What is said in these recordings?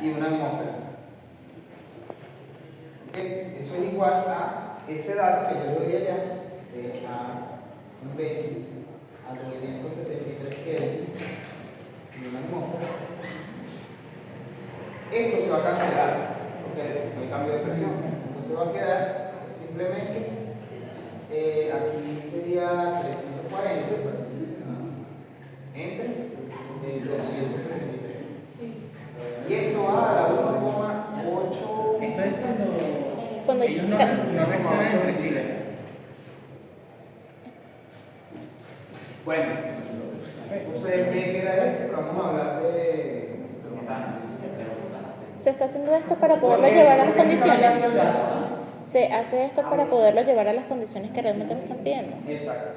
y una atmósfera. ¿Okay? Eso es igual a ese dato que yo le doy allá, a un 20 a 273 Kelvin y una atmósfera. Esto se va a cancelar, porque el cambio de presión. Entonces va a quedar simplemente, aquí sería 340 entre 273. Y esto va a la 1,8. Esto es cuando ellos no reaccionan entre sí. Bueno, ustedes creen que era este, pero vamos a hablar de metano. Se está haciendo esto para poderlo llevar a las condiciones. Se hace esto para poderlo llevar a las condiciones que realmente nos están pidiendo. Exacto.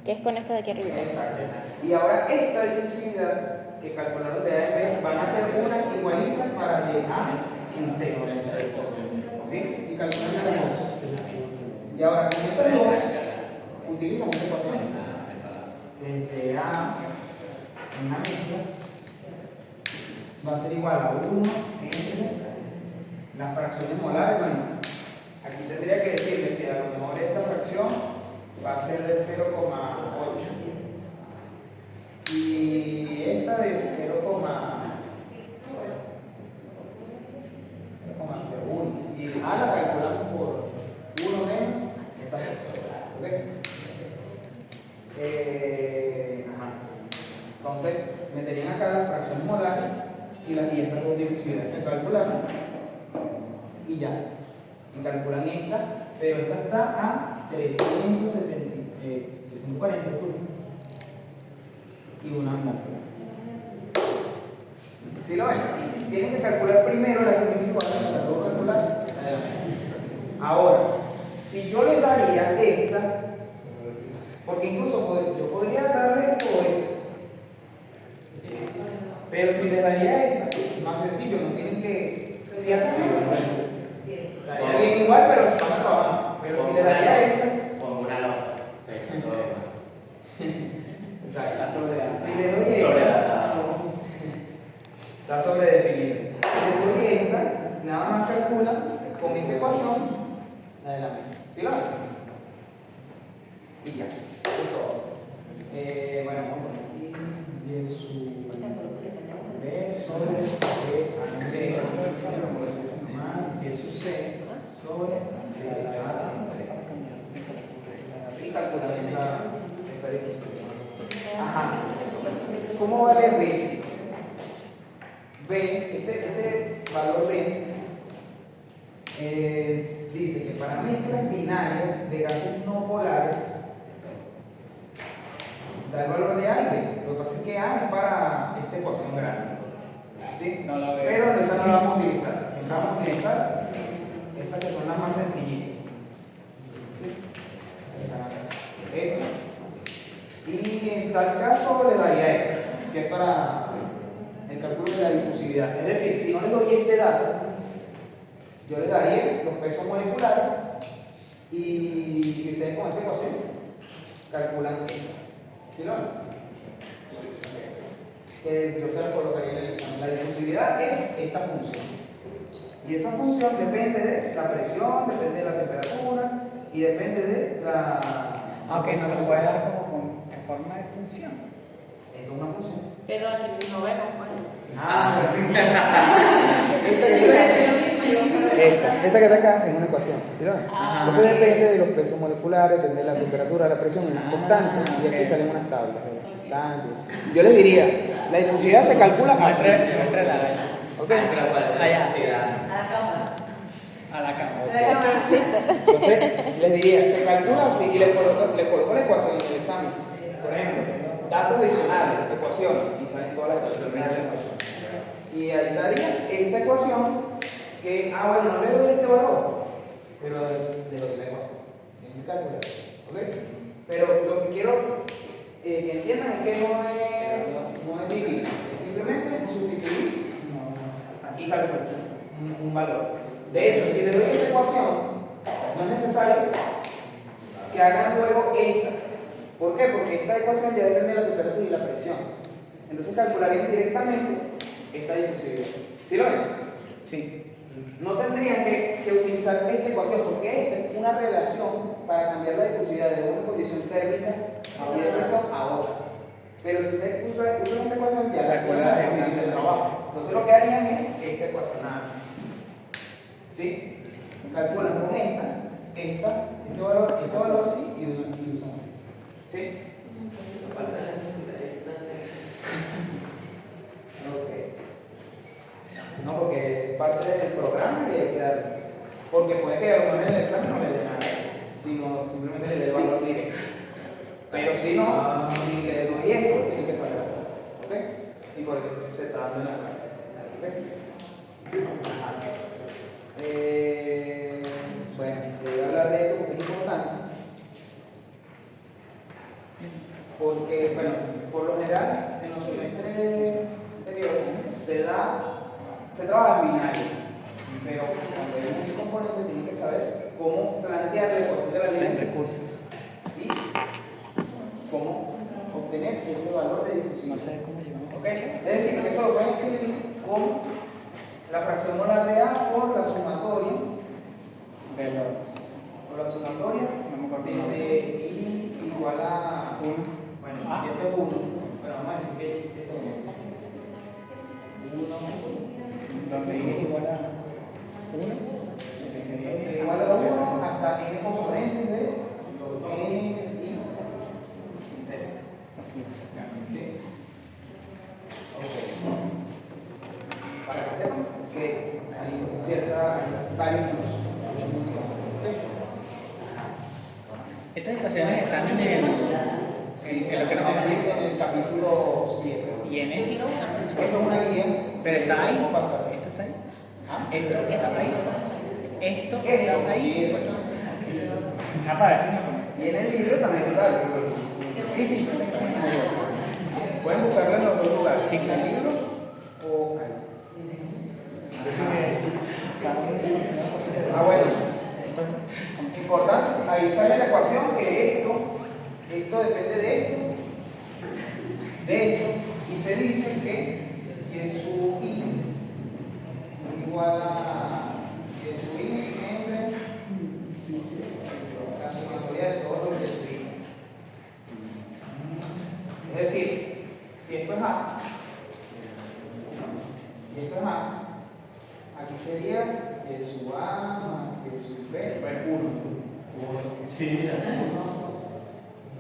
Que es con esta de aquí arriba. Exacto. Y ahora esta difusividad que calcularon de A en B van a ser una igualita para llegar en C. ¿Sí? Y calculamos las dos. Y ahora con estas dos utilizamos esta ecuación. Entre A en una mezcla va a ser igual a 1 entre las fracciones molares. Bueno, aquí tendría que decirles que a lo mejor esta fracción va a ser de 0,8 y esta de 0,01 y A la calculamos por 1 menos esta fracción. ¿Ok? Entonces meterían acá las fracciones molares y estas dos difusividades que calcularon y ya. Y calculan esta, pero esta está a 340 y una atmósfera. ¿Sí lo ven? Tienen que calcular primero las individuales para luego calcular. Ahora, si yo les daría esta, porque incluso yo podría darle esto o esto, pero si les daría esta, más sencillo, no tienen que. Si hacen estaría bien igual, pero se van a trabajar. Pero si les daría esta. Con una nota. Exacto. Si le doy esta. Está sobredefinido. Si le doy esta, nada más calcula con esta ecuación la de la mesa. ¿Sí lo ven? Y ya. Eso es todo. Bueno, vamos a poner aquí. Y su. B sobre C más que su C sobre C. Y calcular esa difusión. Ajá. ¿Cómo vale B? B, este valor B dice que para mezclas binarias de gases no polares da el valor de A y B. Lo que pasa es que A es para esta ecuación grande. ¿Sí? No la veo. Pero esa no la vamos a utilizar. Siempre vamos a utilizar estas que son las más sencillitas. ¿Sí? Esta. Y en tal caso le daría esto, que es para el cálculo de la difusividad. Es decir, si no les doy este dato, yo les daría los pesos moleculares y ustedes con esta ecuación calculan esto. ¿Sí lo ven? Que yo se la colocaría en el examen. La difusividad es esta función. Y esa función depende de la presión, depende de la temperatura y depende de la. Aunque no lo puede dar como en forma de función. Esto es una función. Pero aquí no vemos, bueno. Esta que está acá es una ecuación. ¿Sí lo ven? Entonces depende de los pesos moleculares, depende de la temperatura, de la presión, unas constantes. Y aquí salen unas tablas. Yo les diría, la difusividad se calcula así. Muestra la araña. ¿Ok? Allá. A la cámara. A la cámara. Ok, listo. Entonces, les diría, se calcula así y le coloco la ecuación en el examen. Por ejemplo, datos adicionales, ecuación, y salen todas las ecuaciones de la ecuación. Y ahí daría esta ecuación que, bueno, no le doy este valor, pero le doy la ecuación. Es mi cálculo. ¿Ok? Pero lo que quiero que entiendan es que no es difícil. Es simplemente sustituir aquí calcular un valor. De hecho, si le doy esta ecuación, no es necesario que hagan luego esta. ¿Por qué? Porque esta ecuación ya depende de la temperatura y la presión. Entonces calcularían directamente esta difusividad. ¿Sí lo ven? Sí. No tendrían que utilizar esta ecuación porque esta es una relación para cambiar la difusividad de una condición térmica y de presión a otra. Pero si ustedes usan esta ecuación, ya la tienen la condición de trabajo. Entonces lo que harían es esta ecuación nada más. ¿Sí? Calculan con este valor sí y usan. ¿Sí? Ok. No, porque es parte del programa y hay que darle. Porque puede que a uno en el examen no le dé nada, sino simplemente le dé el valor directo. Pero si no, si le doy esto, tiene que saber hacer. ¿Ok? Y por eso se está dando en la clase. ¿Ok? Bueno, voy a hablar de eso porque es importante. Porque, bueno, por lo general, en los semestres anteriores se trabaja binario, pero cuando hay un componente tiene que saber cómo plantear la ecuación de la línea de recursos y cómo obtener ese valor de difusión. No sé cómo llegamos. ¿Okay? Es decir, que esto lo pueden escribir con la fracción molar de A por la sumatoria de I igual a 1. Bueno, este es 1. Bueno, vamos a decir que este es 1. 1 Donde I es igual a 1. Igual a 1 hasta n componentes de n y z. ¿Sí? Ok. Para que sepan que hay cierta variación. Estas ecuaciones están en el. Sí, en lo que nos vamos a ir. en el capítulo 7. Y en ese. Esto es una guía. Pero está ahí. ¿Cómo pasa? Esto está ahí. ¿Ah? Esto está ahí. Esto Esto, está ahí. sí, bueno. Aparece. Y en el libro también sale. Sí, sí. Pueden buscarlo en los dos lugares. Sí, claro. ¿En el libro o ahí? Ah, bueno. Es importante. Ahí sale la ecuación que esto depende de esto, y se dice que su I igual a que su I entre la sumatoria de todos los del signo. Es decir, si esto es A y esto es A, aquí sería que su A más que su B, pues 1. Sí.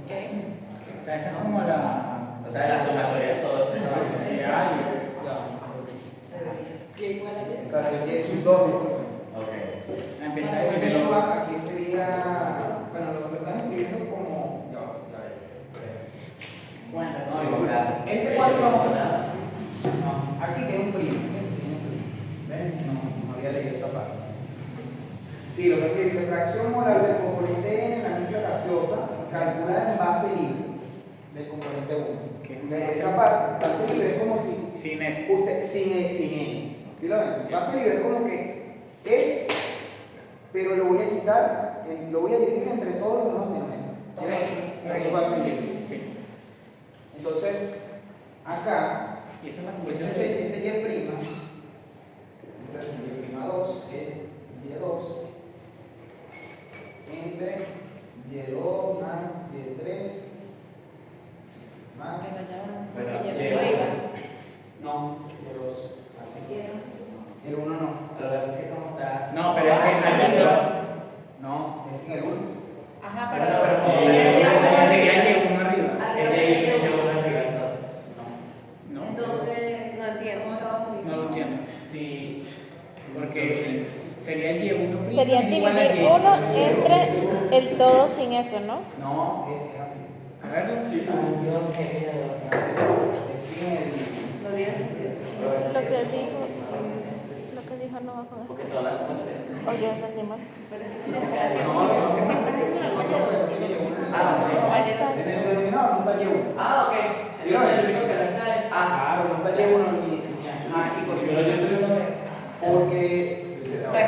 O sea, esa es como la. O sea, la sumatoria de todo eso. Exacto, y es un 2. Ok. Empieza de Aquí primero. sería, bueno, lo que están escribiendo como. Bueno, Esta ecuación. No, aquí tiene un primo. ¿Ven? No había leído esta parte. Sí, lo que se dice, fracción molar del componente N en la mezcla gaseosa, calculada en base libre del componente 1. De esa parte, base libre es como si. sin eso. Usted, sin N. ¿Sí lo ven? Base libre es como que E, pero lo voy a quitar, lo voy a dividir entre todos los demás menos N. ¿Sí lo ven? Eso es base libre. Entonces, acá, Y esa es la pues condición. este Y', esa es Y', 2 es Y2 entre Y2 más Y3 más. No, Y2, así. El 1 no. Lo que pasa es que como está. No, pero es que No, es sin el 1. Ajá, Pero pero. no, pero como sería el uno arriba. No. Entonces, no entiendo cómo te va a salir. No lo entiendo. Sí. Porque sería el Y1. Sería dividir 1 entre el todo sin eso, ¿no? No, es así. A ver, sí. Es sin el. Lo digas. Lo que dijo no va con esto. Porque todas las sumatorias. O yo entendí mal. Pero es que si te estás haciendo así, siempre es una En el denominador no está Y1. Ah, ok. Sí, Entonces ¿no? el único que no está es. Claro, no está Y1 ni aquí. Porque. Está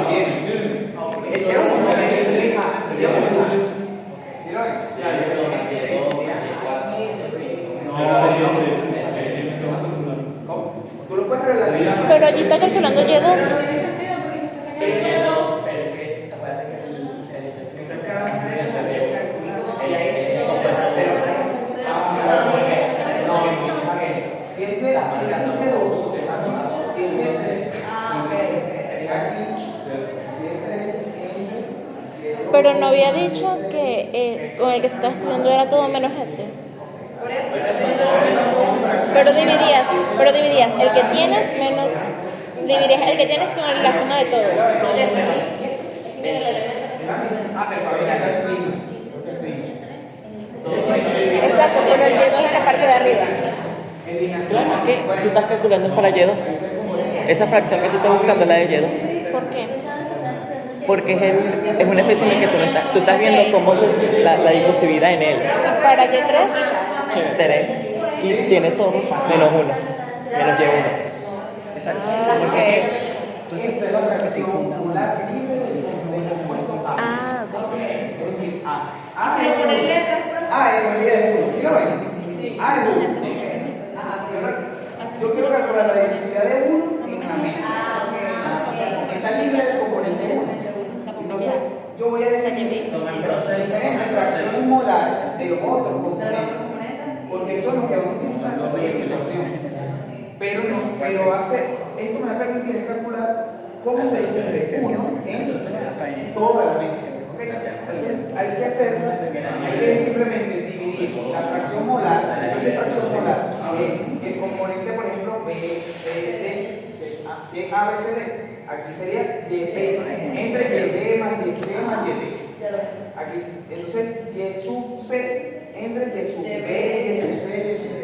bien. Es que Pero no había dicho que con el que se estaba estudiando era todo menos ese. Por eso, Pero dividías el que tienes menos, dividías el que tienes con la suma de todos. Exacto, pero el Y2 en la parte de arriba. Claro, es que tú estás calculando para Y2. Esa fracción que tú estás buscando es la de Y2. ¿Por qué? Porque es un espécimen que tú estás viendo cómo la difusividad en él. Para Y3, 3. Y tiene todo menos 1. Menos Y1. Esta es la fracción molar libre del compuesto A. ah, ok. Es decir, A. A es 1. A es 1. ¿Sí lo ven? A es 1. Yo quiero calcular la difusividad de 1 en la media. Está libre del componente 1. Entonces, yo voy a definir diferentes fracciones molares de los otros componentes. Porque eso es lo que vamos a utilizar en la ecuación. Pero esto me va a permitir calcular cómo se dice de 1 en toda la media. Entonces, hay que simplemente dividir la fracción molar. Entonces, fracción molar es el componente, por ejemplo, B, C, D. Si es A, B, C, D, aquí sería YP, entre YB más YC más YD. Aquí, entonces, Y sub C entre Y sub B, Y sub C, Y sub D.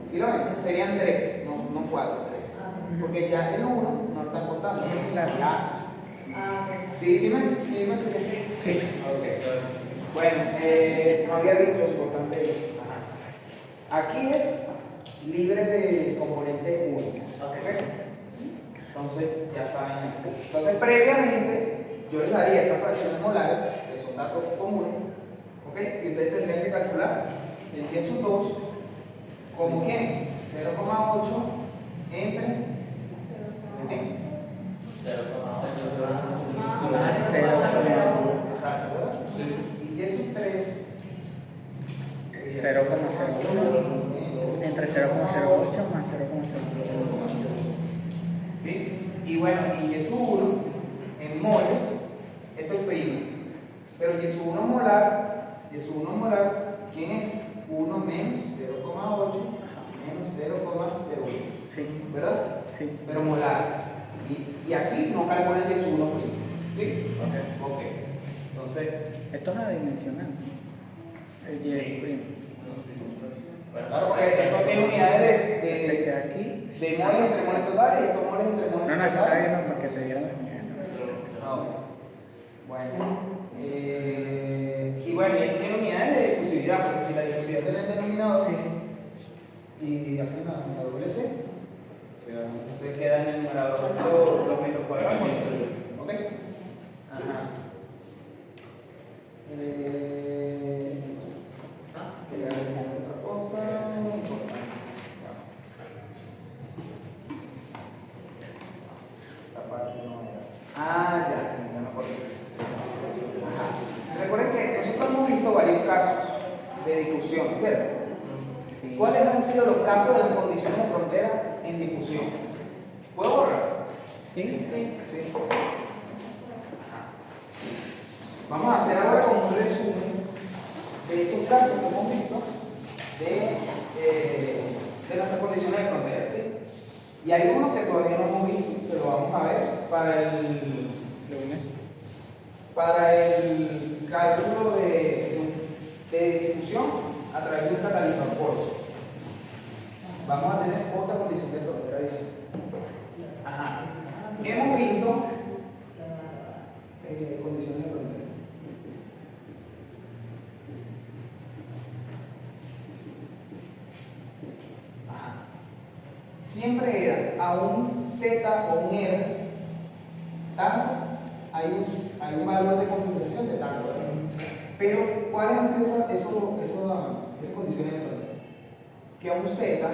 ¿Sí lo ven? Serían 3, no 4, 3. Porque ya el 1 no está contando. Ya. ¿Sí me expliqué? Sí. Ok. Bueno, no había dicho lo importante. Aquí es libre de componente 1. ¿Okay? Entonces, ya saben. Entonces, previamente, yo les daría estas fracciones molares, que son datos comunes, ¿ok? Y ustedes tendrían que calcular el Y sub 2 como ¿quién? 0,8 entre 0,8 exacto, ¿verdad? Y Y sub 3 0,01 entre 0,08 más 0,05. ¿Sí? Y bueno, y Y sub 1 en moles, esto es primo. Pero Y sub 1 molar, ¿quién es? 1 menos 0,8 menos 0,01. Sí. ¿Verdad? Sí. Pero molar. Y aquí no calculan Y sub 1 primo. ¿Sí? Ok. Entonces, Esto es adimensional. El Y Sí. primo. claro, porque esto tiene unidades Este que aquí. de moles entre moles totales y estos moles entre moles No, aquí está totales. bien para que te dieran las unidades. Ah, ok. Bueno. Y bueno, y esto tiene unidades de difusividad, porque si la difusividad tiene el denominador, Sí, sí. y hacen la doble C, entonces queda en el numerador los metros cuadrados. ¿Ok? Ajá. Quería decir otra cosa. Esta parte no era. Ya me acuerdo. Ajá. Recuerden que nosotros hemos visto varios casos de difusión, ¿cierto? Sí. ¿Cuáles han sido los casos de las condiciones de frontera en difusión? ¿Puedo borrar? Sí. Sí. Vamos a hacer ahora como un resumen de esos casos que hemos visto de nuestras condiciones de frontera, ¿sí? Y hay unos que todavía no hemos visto, pero vamos a ver para el cálculo de difusión a través de un catalizador poroso. Vamos a tener otra condición de frontera adicional. Ajá. Hemos visto condiciones de frontera. Ajá. Siempre era a un Z o un R, tanto, hay un valor de concentración de tanto, ¿verdad? Pero, ¿cuáles han sido esas condiciones de frontera? Que a un Z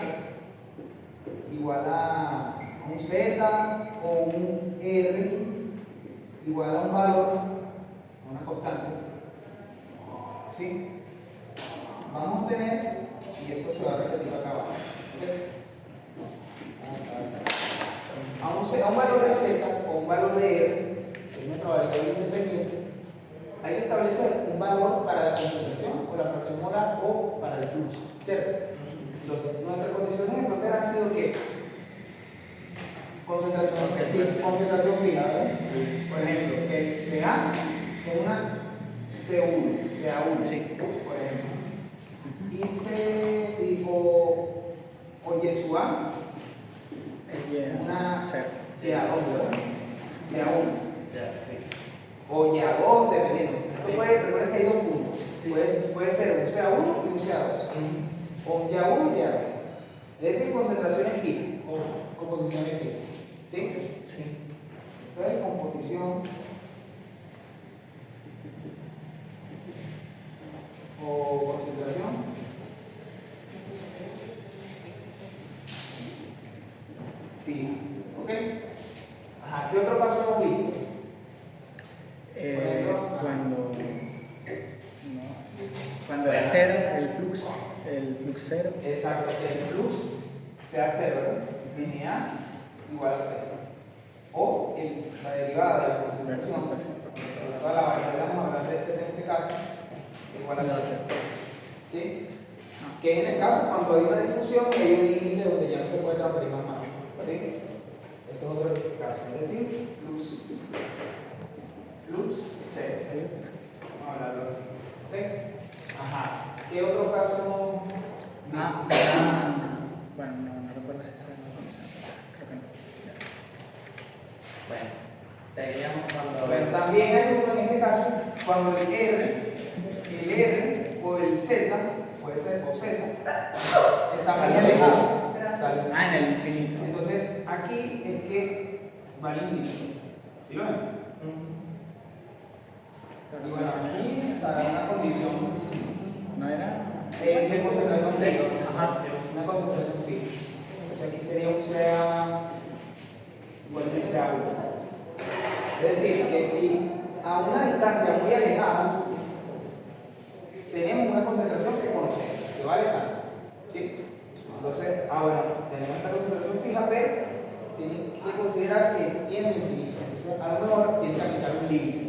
igual a un Z o un R igual a un valor, una constante, ¿sí? Vamos a tener, y esto se va a repetir acá abajo, ¿okay? A un valor de Z o un valor de R, que es nuestra variable independiente, hay que establecer un valor para la concentración o la fracción molar o para el flujo, ¿cierto? Entonces, nuestras condiciones de frontera han sido que concentración fija, ¿verdad? Por ejemplo, que CA es una C1, CA1, por ejemplo. O Yesua es una YA2, ¿verdad? YA1. O YA2, dependiendo. Recuerda que hay dos puntos. Puede ser un CA1 y un CA2. O un YA1 y YA2. Es decir, concentraciones fijas o composiciones fijas. ¿Sí? Sí. Entonces, composición o concentración fija. ¿Ok? Ajá, ¿qué otro caso hemos visto? Cuando es cero, el fluxero. Exacto, el flux sea cero, ¿verdad? Lineal igual a cero. O la derivada de la concentración, toda la variable vamos a hablar de ese en este caso, igual a cero. ¿Sí? Que en el caso cuando hay una difusión hay un límite donde ya no se puede transferir más masa. ¿Sí? Ese es otro caso. Es decir, flux cero. Vamos a hablarlo así. ¿Ok? Ajá. ¿Qué otro caso no? Bueno, no recuerdo si eso es una condición. Creo que no. Bueno, teníamos cuando. Bueno, también hay uno en este caso cuando el R o el Z, puede ser o Z, está muy alejado. En el infinito. Entonces, aquí es que va al infinito. ¿Sí lo ven? Y bueno, aquí está una condición ¿No era? de concentración fija. Una concentración fija. Entonces, aquí sería un CA igual que un CA1. Es decir, que si a una distancia muy alejada tenemos una concentración que conocemos, que vale tanto. ¿Sí? Entonces, bueno, tenemos esta concentración fija, pero tienen que considerar que tiene un infinito. Entonces, a lo mejor tiene que aplicar un límite.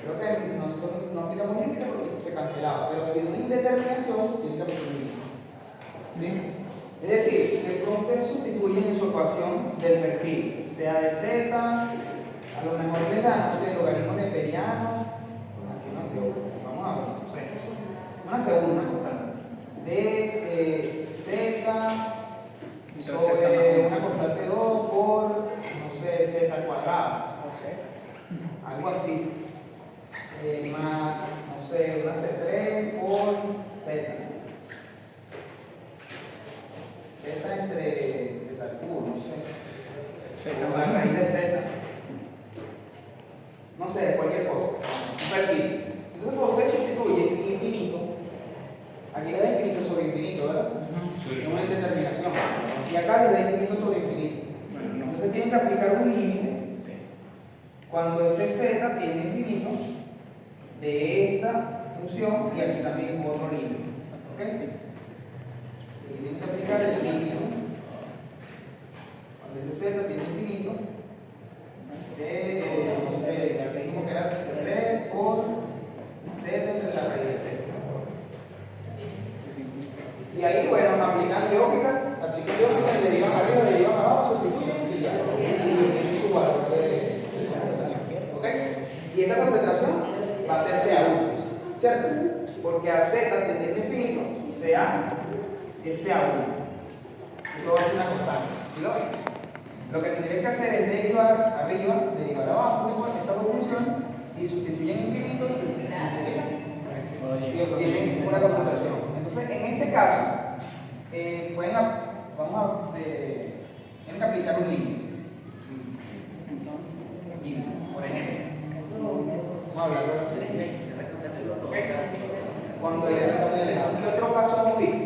Creo que nosotros no aplicamos límite porque se cancelaba, pero si es una indeterminación, tiene que aplicar un límite. ¿Sí? Es decir, que ustedes sustituyen en su ecuación del perfil, sea de Z, a lo mejor les da, no sé, logaritmo neperiano, aquí no sé, vamos a ver, no sé, una segunda constante de Z sobre una constante 2 por, no sé, Z al cuadrado, O sea, algo así, más, no sé, una C3 por Z. Z entre Z al cubo, no sé. La raíz de Z. No sé, cualquier cosa. Un perfil. Entonces, cuando usted sustituye infinito, aquí le da infinito sobre infinito, ¿verdad? Es una indeterminación. Y acá le da infinito sobre infinito. Entonces, tienen que aplicar un límite cuando ese Z tiene infinito de esta función y aquí también otro límite. ¿Ok? Y tienen que aplicar el límite cuando ese Z tiene infinito de, no sé, ya dijimos que era C3 por Z entre la raíz de Z. Y ahí, bueno, aplican lógica y derivan arriba, derivan abajo, sustituyen y ya. Y su valor de concentración. ¿Ok? Y esta concentración va a ser CA1, ¿cierto? Porque a Z tendiendo infinito, CA es CA1. Esto va a ser una constante. ¿Sí lo ven? Lo que tendrían que hacer es derivar arriba, derivar abajo, igual estas dos funciones, y sustituyen infinitos y obtienen una concentración. Entonces, en este caso, tienen que aplicar un límite. Por ejemplo, vamos a hablarlo así. Cuando el está muy alejado. ¿Qué otro caso hemos visto?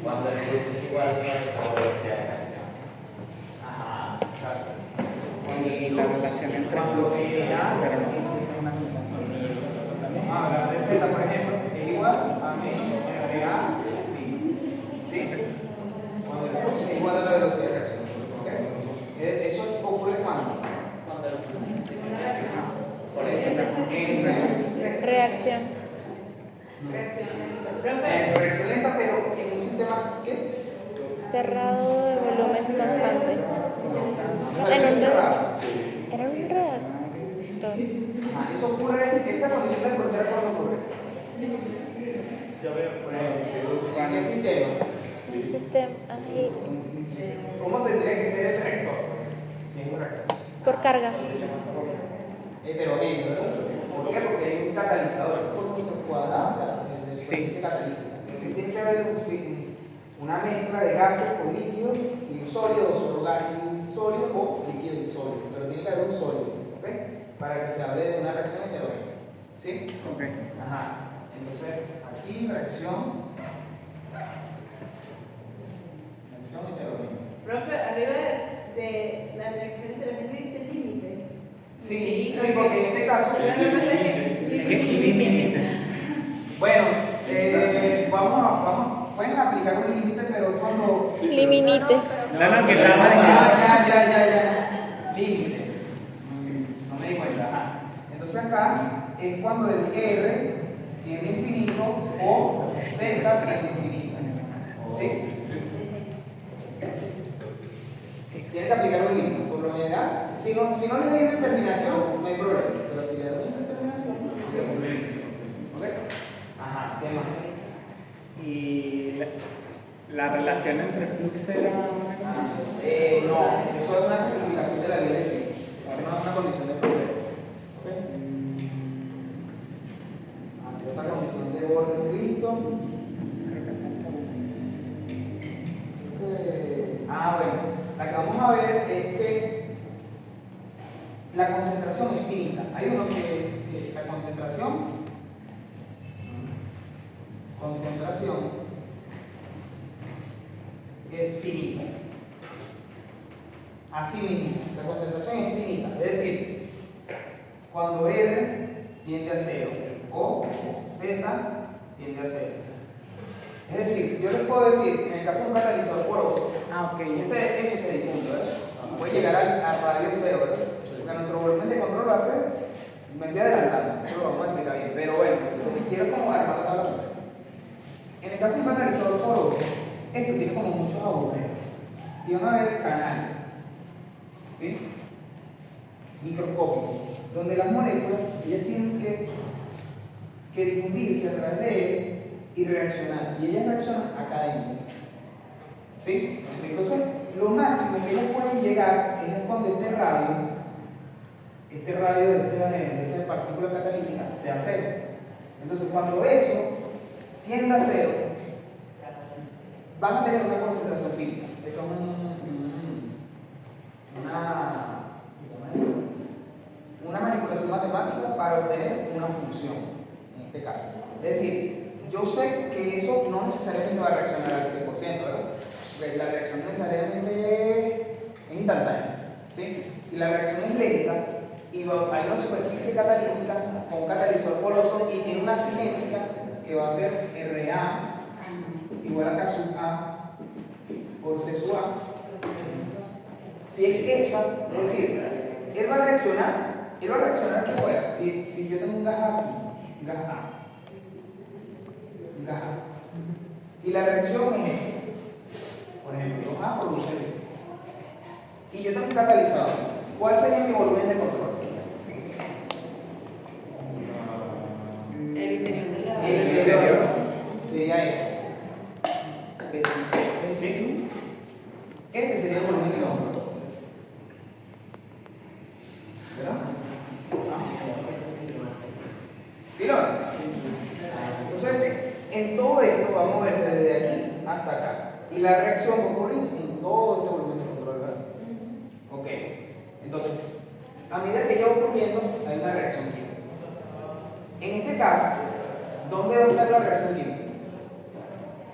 Cuando el flux es igual a la velocidad de acción. Ajá, exacto. la relación entre Cuando flux, pero no sé si es una cosa. vamos a hablar de Z, por ejemplo, es igual a menos RA pi. ¿Sí? Cuando el flux es igual a la velocidad de reacción. ¿Ok? Eso ocurre cuando. Cuando el flux es Por ejemplo, reacción. Reacción lenta, pero en un sistema, ¿qué? Cerrado de volumen constante. No, en un era un reactor. Eso ocurre, esta condición de frontera cuando ocurre. ¿En qué sistema? Un sistema ahí, ¿Cómo tendría que ser el reactor? Sí, es un reactor. por carga. Heterogéneo, ¿verdad? ¿Por qué? Porque hay un catalizador, por metro cuadrado de superficie catalítica. Entonces tiene que haber una mezcla de gases con líquidos y un sólido, o solo gas y sólido, o líquido y sólido. Pero tiene que haber un sólido, ¿ok? Para que se hable de una reacción heterogénea. ¿Sí? Ok. Ajá. Entonces, aquí reacción heterogénea. Profe, arriba de la reacción heterogénea dice límite. Sí, porque en este caso. Límite. Bueno, pueden aplicar un límite, pero cuando. Liminite. No, que está mal. Ya. Límite. No me di cuenta. Ajá. Entonces acá es cuando el R tiene infinito o Z tiene infinito. ¿Sí? Tienen que aplicar un límite. Por lo general, si no le dan determinación, no hay problema. Pero si le dan determinación, no hay problema. ¿Ok? Ajá, ¿qué más? Y la relación entre flux era No, eso es una simplificación de la ley de Fick. Es una condición de flujo. Aquí otra condición de orden visto. Bueno, la que vamos a ver es que la concentración es finita. Hay uno que es la concentración es finita. Así mismo, la concentración es finita. Es decir, cuando R tiende a 0 o Z tiende a 0. Es decir, yo les puedo decir, en el caso de un catalizador poroso, ok. eso se difunde, ¿verdad? Puede llegar al radio 0, ¿verdad? Porque nuestro volumen de control va a ser, me estoy adelantando, eso lo vamos a explicar bien, pero bueno, entonces quiero como armar la tabla. En el caso de un catalizador poroso, esto tiene como muchos agujeros y van a haber canales, ¿sí? Microscópicos, donde las moléculas ellas tienen que difundirse a través de él y reaccionar, y ellas reaccionan acá adentro, ¿sí? Entonces, lo máximo que ellas pueden llegar es cuando este radio de esta partícula catalítica sea 0. Entonces, cuando eso tienda a 0, van a tener una concentración finita. Eso es una manipulación matemática para obtener una función, en este caso. Es decir, yo sé que eso no necesariamente va a reaccionar al 100%, ¿verdad? Porque la reacción necesariamente es instantánea, ¿sí? Si la reacción es lenta y hay una superficie catalítica con un catalizador poroso y tiene una cinética que va a ser RA igual a K sub A por C sub A. Si es esa, es decir, él va a reaccionar que fuera. Si yo tengo un gas aquí, gas A, y la reacción es esta. Por ejemplo, A produce esto. Y yo tengo un catalizador. ¿Cuál sería mi volumen de control? El interior de la. El interior sería este. ¿Sí? Este sería el volumen de control. ¿Verdad? ¿Sí lo ven? Entonces, en todo esto va a moverse desde aquí hasta acá. Y la reacción va a ocurrir en todo este volumen de control, ¿verdad? Ok. Entonces, a medida que ya va ocurriendo, hay una reacción química. En este caso, ¿dónde va a estar la reacción química?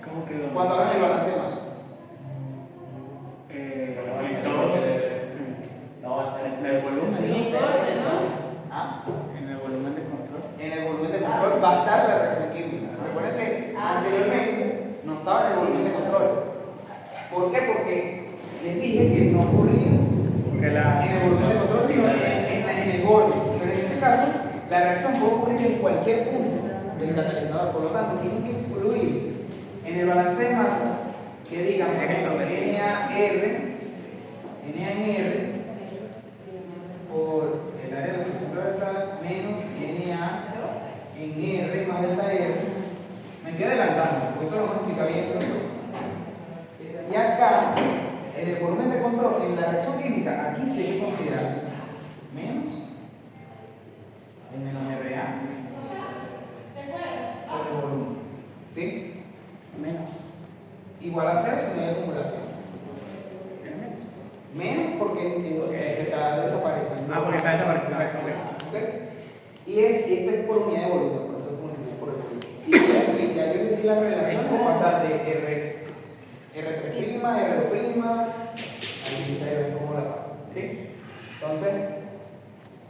¿Cómo que Cuando hagan el balance de masa. en todo. No va a ser En el volumen. ¿Ah? En el volumen de control. En el volumen de control va a estar la reacción química. Recuerden que anteriormente no estaba en el volumen de control. ¿Por qué? Porque les dije que no ocurría Porque en el volumen de control, sino en el borde. Pero en este caso, La reacción puede ocurrir en cualquier punto del catalizador, por lo tanto, tienen que incluir en el balance de masa que digan, por ejemplo, NaR por el área de la sección transversal menos Na en R más delta R. Me estoy adelantando, porque esto lo vamos a explicar bien entonces. Y acá, en el volumen de control, en la reacción química, aquí se hay que considerar menos el menos RA por el volumen. ¿Sí? Menos. Igual a 0 si no hay acumulación. Menos porque se está desapareciendo. Ah, porque está desapareciendo. ¿Ok? Y esta es por unidad de volumen, por eso es por el volumen. Y ya yo les di la relación de pasar de R3', R2', ahí ustedes ven cómo la pasa. ¿Sí? Entonces,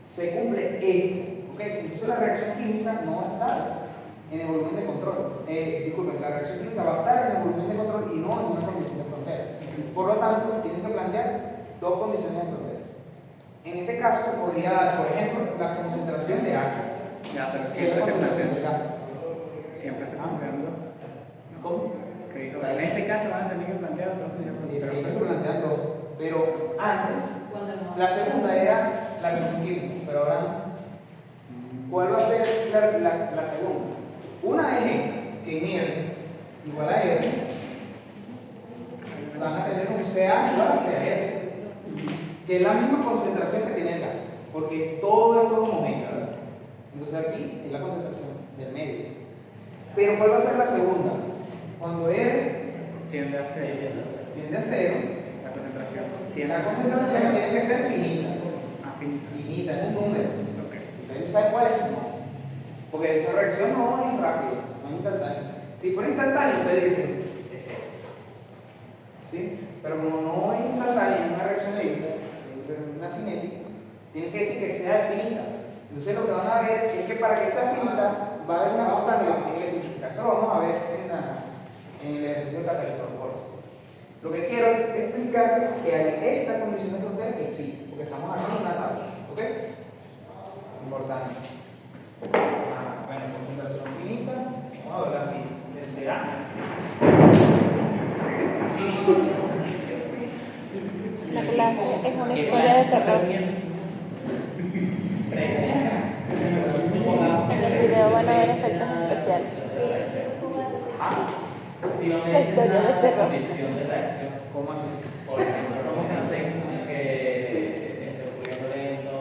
se cumple esto. ¿Ok? Entonces la reacción química no va a estar en el volumen de control. Disculpen, la reacción química va a estar en el volumen de control y no en una condición de frontera. Por lo tanto, tienen que plantear dos condiciones de frontera. En este caso se podría dar, por ejemplo, la concentración de H. Ya, pero Y la siempre se concentración de plantea. gas. Siempre se planteando. ¿Cómo? Que dijo, en este caso van a tener que plantear dos Siempre se plantean dos. Pero antes, la segunda era la reacción química, pero ahora no. ¿Cuál va a ser la segunda? Una es que en R igual a R van a tener un CA igual a CR, que es la misma concentración que tiene el gas, porque todo es homogéneo, ¿verdad? Entonces aquí es la concentración del medio. Pero ¿cuál va a ser la segunda? Cuando R tiende a ser tiende a 0, la concentración. la concentración tiene que ser finita. Finita. Finita, es un número. Ok. ¿Ustedes saben cuál es? No. Porque esa reacción no es rápida, no es instantánea. Si fuera instantánea, ustedes dicen, es 0. ¿Sí? Pero como no es instantánea, es una reacción lenta, una cinética, tienen que decir que sea finita. Entonces lo que van a ver es que para que sea finita va a haber una constante que se tiene que simplificar. Eso lo vamos a ver en el ejercicio de catalizador por eso. Lo que quiero es explicar que hay esta condición de frontera que existe, porque estamos hablando de una tabla. ¿Ok? Importante. Bueno, concentración finita, vamos a hablar así, de CA. La clase es una historia de terror. En el video van a ver efectos especiales. La historia de terror. ¿Cómo así? ¿Cómo que hacen que ocurriendo lento,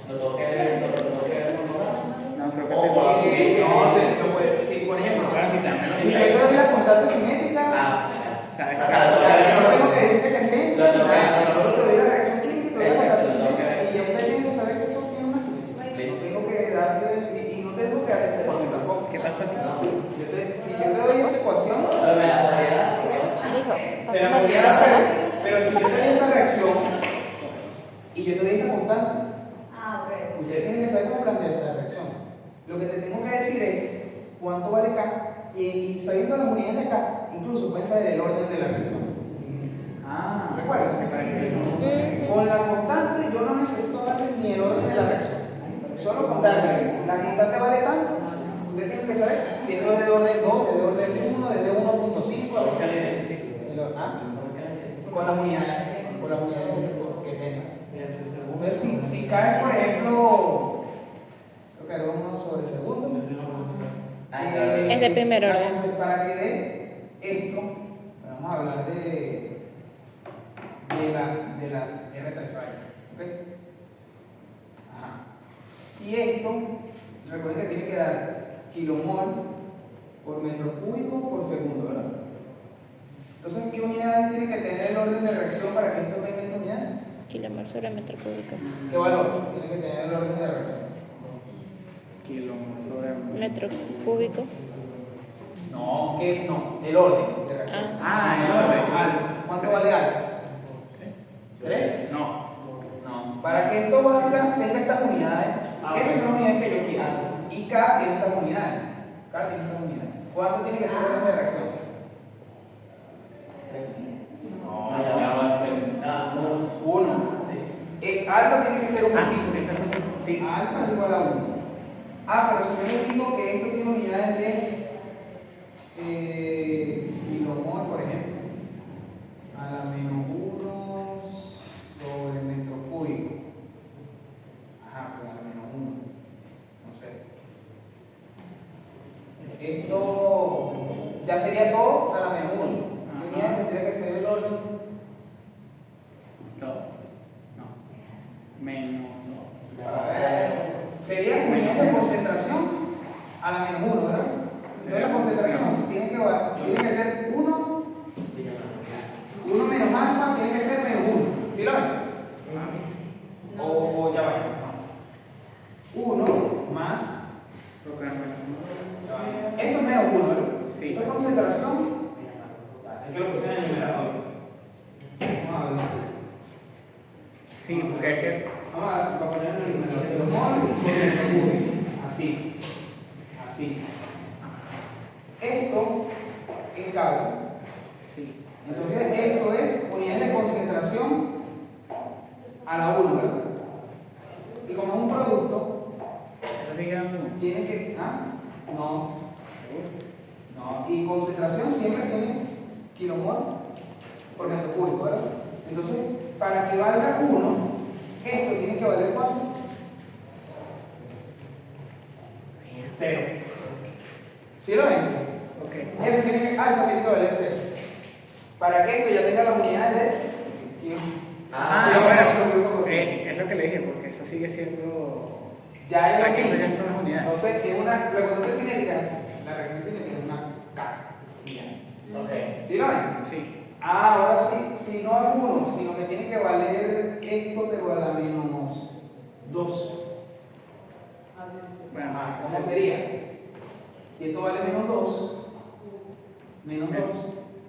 lo tengo que ver, lo tengo que ver No, creo que Sí, por ejemplo, si también lo si eso es la constante cinética, ¿sabes? no tengo que decirte que es lento, Lo tengo que ver. solo te doy la reacción química, te doy la Exacto, constante lo tengo que ver. cinética, y ya usted tiene que saber que eso tiene una cinética. No tengo que darte, y no tengo que darte esta ecuación tampoco. ¿Qué pasó aquí? Si yo te doy esta ecuación, Pero me la podría dar. Dijo, se la podría dar, pero si yo te doy esta reacción y yo te doy esta constante, ustedes tienen que saber cómo plantear esta reacción. Lo que te tengo que decir es cuánto vale K, y sabiendo las unidades de K, incluso pueden saber el orden de la reacción. ¿Recuerdan? Me parece eso. Con la constante yo no necesito darle ni el orden de la reacción. Solo contarle, la constante vale tanto, usted tiene que saber si esto es de orden 2, de orden 1, de 1.5. Con las unidades que tenga. Si cae, por ejemplo, creo que era 1 sobre segundo. Es de primer orden. Entonces, para que dé esto, vamos a hablar de la R3. ¿Ok? Ajá. Si esto, recuerden que tiene que dar kilomol por metro cúbico por segundo, ¿verdad? Entonces, ¿qué unidades tiene que tener el orden de reacción para que esto tenga esta unidad? Kilomol sobre metro cúbico. ¿Qué valor tiene que tener el orden de reacción? Kilomol sobre Metro cúbico. No, el orden de reacción. el orden. ¿Cuánto vale alfa? 3. No. Para que esto tenga estas unidades, estas son las unidades que yo quiero. Y K tiene estas unidades. ¿Cuánto tiene que ser el orden de reacción? No, 1. Alfa tiene que ser 1. Sí, porque esa cosa. Sí. Alfa es igual a 1. Pero si yo les digo que esto tiene unidades de kilomol, por ejemplo, a la menos 1 sobre metro cúbico. Pues a la menos 1. No sé. Esto ya sería todo a la menos 1. ¿Qué unidades tendría que ser el orden? Todo. No. Menos. Sería unidades de concentración a la menos 1, ¿verdad? Entonces la concentración tiene que ser 1 menos alfa, tiene que ser menos 1. ¿Sí lo ven? O ya va. 1 más. Esto es menos 1, ¿verdad? Sí. Esta concentración. Es que lo puse en el numerador. Vamos a ver. Sí, porque es que. Vamos a poner en el numerador. Así. Esto es cálculo. Sí. Entonces, esto es unidad de concentración a la 1, ¿verdad? Y como es un producto, Eso sigue dando 1. tiene que. No. Y concentración siempre tiene kilomol por metro cúbico, ¿verdad? Entonces, para que valga 1, esto tiene que valer ¿cuánto? 0. ¿Sí lo ven? Ok. Esto tiene que, alfa tiene que valer 0. Para que esto ya tenga las unidades de kilomol. Es lo que le dije, porque eso sigue siendo. Ya es Aquí lo eso ya mismo. son las unidades. Entonces, es una, la constante cinética es así. La reacción cinética es una K. Ok. ¿Sí lo ven? Sí. Ahora sí, si no es 1, sino que tiene que valer esto, pero a la menos 2. Bueno, ¿Cómo sería? Si esto vale menos 2,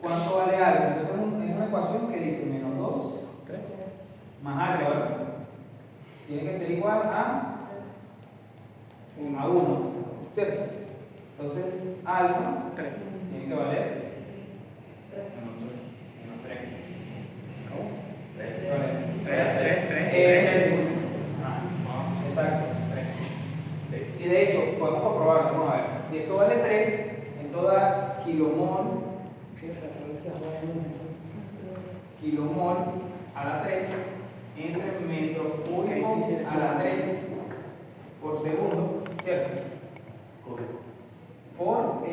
¿cuánto vale algo? Entonces es una ecuación que dice menos 2 3. más algo, ¿verdad? Tiene que ser igual a 1, ¿cierto? Entonces alfa 3. tiene que valer ¿Cómo? 3. 3. Exacto, 3. Sí. Y de hecho, podemos comprobarlo, vamos a ver. Si esto vale 3, esto da kilomol, Sí, o sea, solo se kilomol a la 3 entre metro cúbico a la 3 por segundo, ¿cierto? Por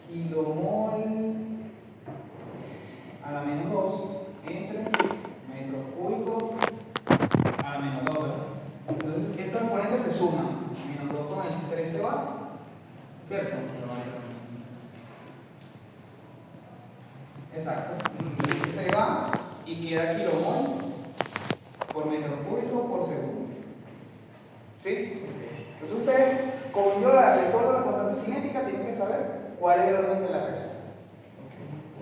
kilomol a la menos 2 entre metro cúbico a la menos 2, ¿verdad? Entonces, estos exponentes se suman. Menos 2 con el 3 se va, ¿cierto? Exacto. Y se va y queda kilomol por metro cúbico por segundo. ¿Sí? Entonces ustedes, como yo resuelvo la constante cinética, tienen que saber cuál es el orden de la reacción.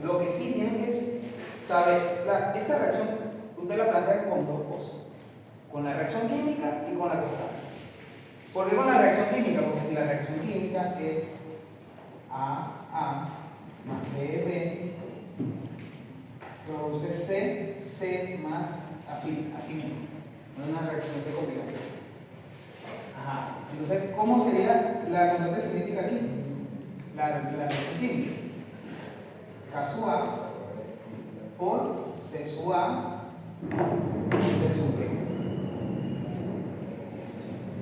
Lo que sí tienen que saber, esta reacción, usted la plantea con dos cosas. Con la reacción química y con la constante. ¿Por qué con la reacción química? Porque si la reacción química es A más B produce C más así mismo. No es una reacción de combinación. Entonces, ¿cómo sería la constante cinética aquí? La reacción química. K sub A por C sub A por C sub B.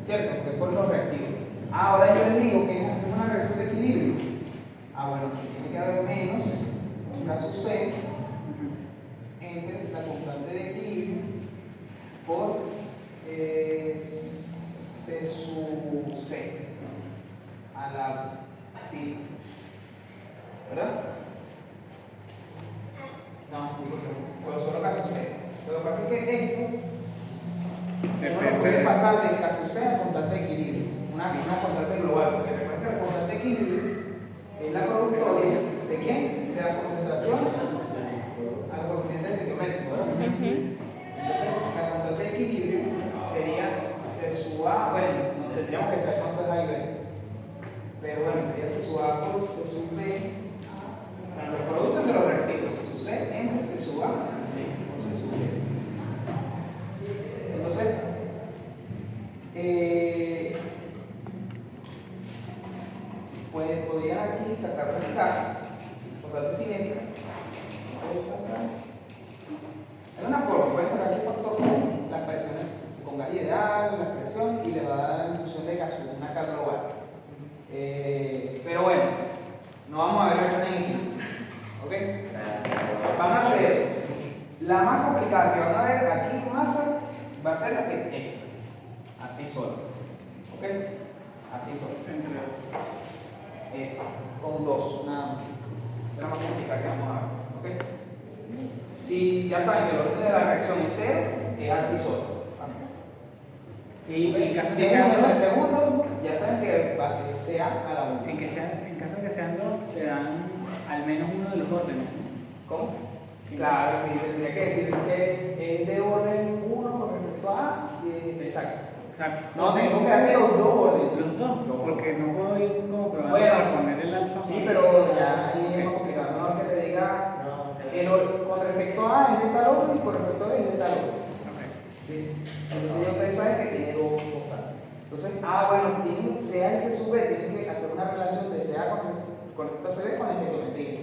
¿Cierto? Porque es por los reactivos. Ahora yo les digo que es una reacción de equilibrio. Bueno, tiene que haber menos K sub C entre la constante de equilibrio por C sub C a la pi. ¿Verdad? No, pero solo K sub C. Lo que pasa es que esto no lo puede pasar de K sub C a constante de equilibrio. Una constante global. Porque recuerden que la constante de equilibrio es la productoria de quién? De las concentraciones al coeficiente estequiométrico, ¿verdad? Entonces, la constante de equilibrio sería C sub A, bueno, decíamos que saber cuánto es A y B, pero bueno, sería C sub A por C sub B, bueno, los productos de los reactivos, C sub C entre C sub A por C sub B. Entonces, podrían aquí sacar la caja, los datos cinética. Hay una forma, pueden sacar aquí factor las presiones con gas ideal, la presión y le va a dar la función de gas, una carga global. Pero bueno, no vamos a ver reacciones en equipo. ¿Ok? Van a ser la más complicada que van a ver aquí en masa, va a ser la que esta. Así solo. ¿Ok? Así solo. Esa, con dos, nada más. Esa es la más complicada que vamos a ver. ¿Ok? Si ya saben que el orden de la reacción es cero, es así solo. Y en caso Si de que es sean en 3 dos, segundos, ya saben que va que sea a la 1. en caso de que sean dos, te dan al menos uno de los órdenes. ¿Cómo? Claro, sí, tendría que decir que es de orden 1 con respecto a A. Exacto. Exacto. No, tengo que darle los dos órdenes. Los dos, porque no puedo ir como probando Bueno, para poner el alfa. Sí, pero ya ahí es más complicado. Mejor que te diga con respecto a A es de tal orden y con respecto a B es de tal orden. ¿Sí? Entonces ya ustedes saben que tiene dos constantes. Entonces, bueno, tienen CA y C sub B, tienen que hacer una relación de CA con respecto a CB con la estequiometría.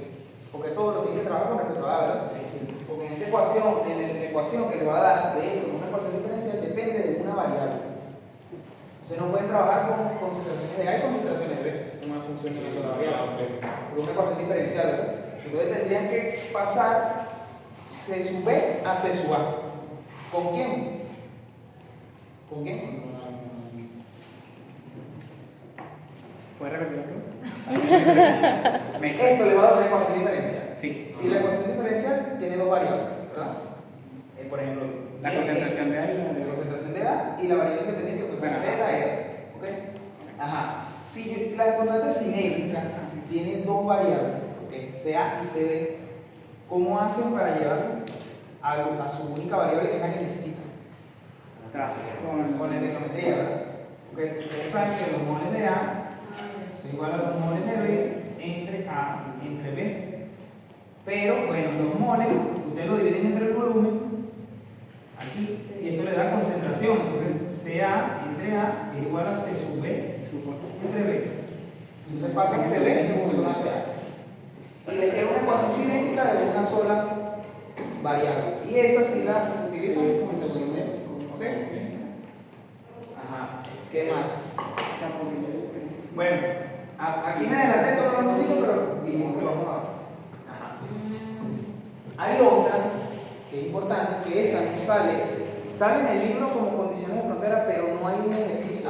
Porque todo lo tiene que trabajar con respecto a A, ¿verdad? Sí. Porque en esta ecuación, en la ecuación que le va a dar de esto, una ecuación diferencial, depende de una variable. Entonces no pueden trabajar con concentraciones de A y concentraciones de B, una función de una sola variable. Es una ecuación diferencial, ¿verdad? Entonces tendrían que pasar C sub B a C sub A. ¿Con quién? ¿Con quién? ¿Puedes repetirlo? Esto le va a dar una ecuación diferencial. Sí. Si la ecuación diferencial tiene dos variables, ¿verdad? Por ejemplo, La concentración de A y la concentración de A y la variable independiente, pues Bueno, Z E. ¿Ok? Ajá. Si la constante simétrica tiene dos variables, ¿ok? CA y CB, ¿cómo hacen para llevar a su única variable que es la que necesitan? Con la estequiometría, ¿verdad? Porque ustedes saben que los moles de A son iguales a los moles de B entre A y entre B. Pero, bueno, los moles, ustedes lo dividen entre el volumen, aquí, y esto le da concentración. Entonces, CA entre A es igual a C sub B entre B. Entonces pasan CB en función a CA. Y le queda una ecuación cinética de una sola variable. Y esa sí la utilizan como instrucción de ¿ok? Ajá. ¿Qué más? Bueno, aquí me adelanté todo un poquito, pero dijimos que vamos a ver. Ajá. Hay otra que es importante, que esa no sale en el libro como condiciones de frontera, pero no hay un ejercicio.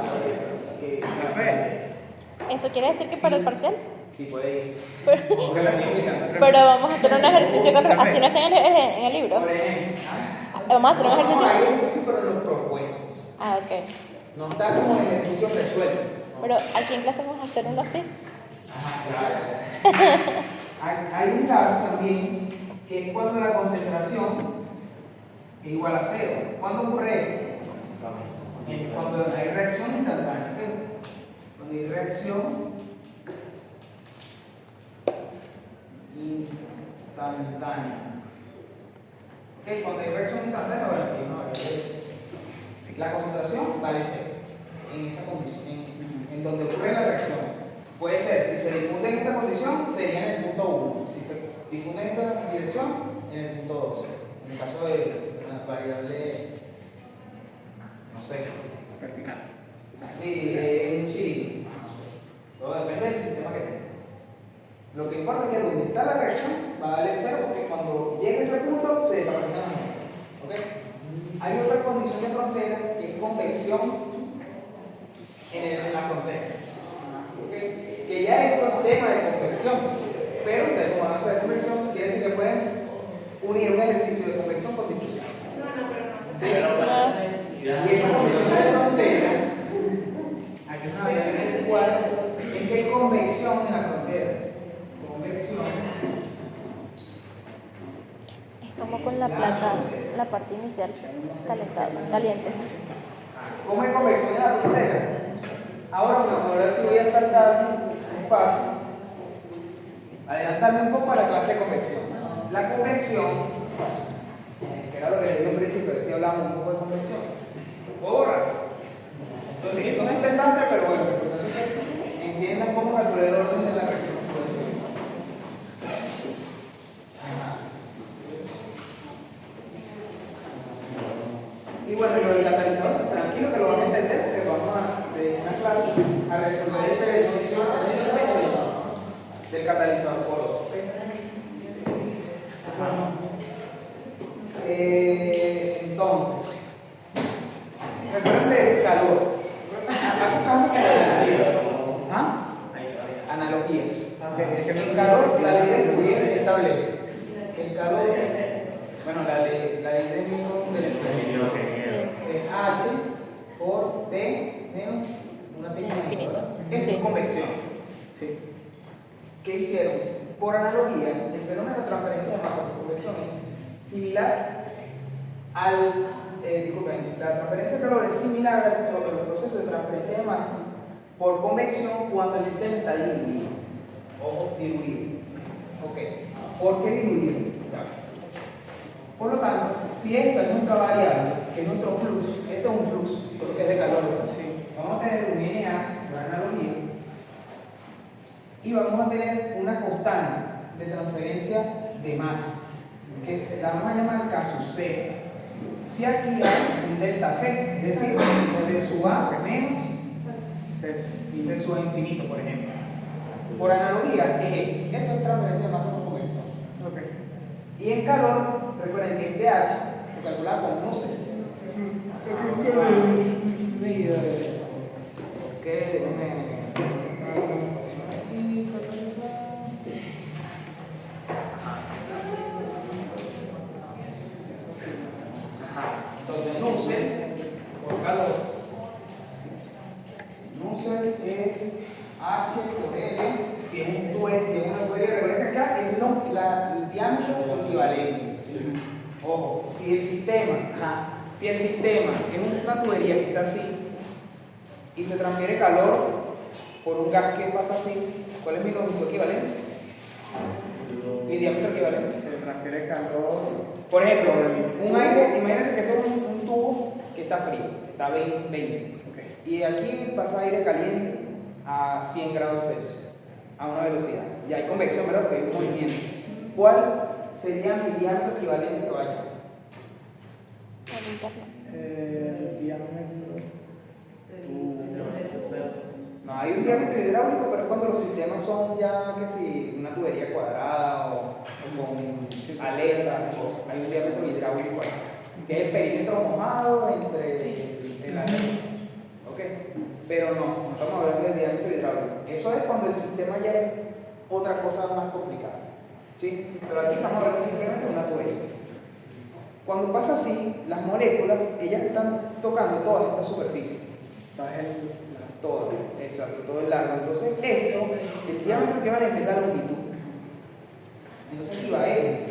¿Eso quiere decir que para el parcial? Sí, puede ir. Pero, la estoy explicando. pero vamos a hacer un ejercicio así no está en el libro. Por ejemplo, Vamos a hacer un no, ejercicio. hay ejercicio, pero los propuestos. Ok. No está como ejercicio resuelto. Pero aquí en clase vamos a hacer uno así. Ajá, claro. Hay un caso también que es cuando la concentración es igual a cero. ¿Cuándo ocurre? Cuando hay reacción instantánea. Cuando hay reacción instantánea. ¿Ok? Cuando hay reacción instantánea, bueno, aquí no hay. La concentración vale cero en esa condición, en donde ocurre la reacción. Puede ser, si se difunde en esta condición, sería en el punto 1. Si se difunde en esta dirección, en el punto 2. En el caso de una variable, no sé, vertical. así, un cilindro, no sé. Todo depende del sistema que tenga. Lo que importa es que donde está la reacción va a valer 0 porque cuando llegue a ese punto se desaparece la moneda. ¿Ok? Hay otra condición de frontera que es convección en la frontera. ¿Okay? Que ya es otro tema de convección, pero ustedes como van a hacer convección, quiere decir que pueden unir un ejercicio de convección con difusión. Sí, y esa condición de frontera, aquí una variable es igual, es que hay convección en la frontera. Convección. Es como con la placa, la parte inicial caliente. ¿Cómo hay convección en la frontera? Ahora sí voy a saltar un paso, adelantarme un poco a la clase de convección. La convección, que era lo que le dije al principio, que sí hablamos un poco de convección. ¿Puedo borrar? Entonces, esto no es interesante, pero bueno, lo importante es que entiendan cómo calcular el orden analogías. En calor, la ley de Fourier establece que el calor, bueno, la ley de Newton del espíritu es H por T menos una T infinito. Esto es convección. ¿Qué hicieron? Por analogía, el fenómeno de transferencia de masa por convección es similar al. Disculpen, la transferencia de calor es similar al proceso de transferencia de masa por convección cuando el sistema está diluido. Ojo, diluido. Ok. ¿Por qué diluido? Por lo tanto, si esta es nuestra variable, que es nuestro flux, este es un flux, porque es de calor, vamos a tener un NA, por analogía, y vamos a tener una constante de transferencia de masa, que la vamos a llamar caso C. Si aquí hay un delta C, es decir, C sub A menos C sub A infinito, por ejemplo. Por analogía, esto es transferencia de masa por convección. Y en calor, recuerden que este H lo calculamos con nuce. Ok, déjenme. Entonces, nuce por calor. Nuce es H por L. Si es una tubería, recuerden que acá es el diámetro equivalente. Ojo, si el sistema es una tubería que está así y se transfiere calor por un gas que pasa así, ¿cuál es mi longitud equivalente? Mi diámetro equivalente. Se transfiere calor. Por ejemplo, un aire, imagínense que esto es un tubo que está frío, está 20. Y aquí pasa aire caliente a 100 grados Celsius, a una velocidad. Ya hay convección, ¿verdad? Porque hay un movimiento. ¿Cuál sería mi diámetro equivalente que vaya? El diámetro. No, hay un diámetro hidráulico, pero es cuando los sistemas son ya, que si, una tubería cuadrada o con aletas, hay un diámetro hidráulico ahí, que es el perímetro mojado entre el aleta. ¿Ok? Pero no estamos hablando de diámetro hidráulico. Eso es cuando el sistema ya es otra cosa más complicada. ¿Sí? Pero aquí estamos hablando simplemente de una tubería. Cuando pasa así, las moléculas, ellas están tocando toda esta superficie. Todo, exacto, todo el largo. Entonces, esto, el diámetro equivalente es la longitud. Entonces, aquí va L.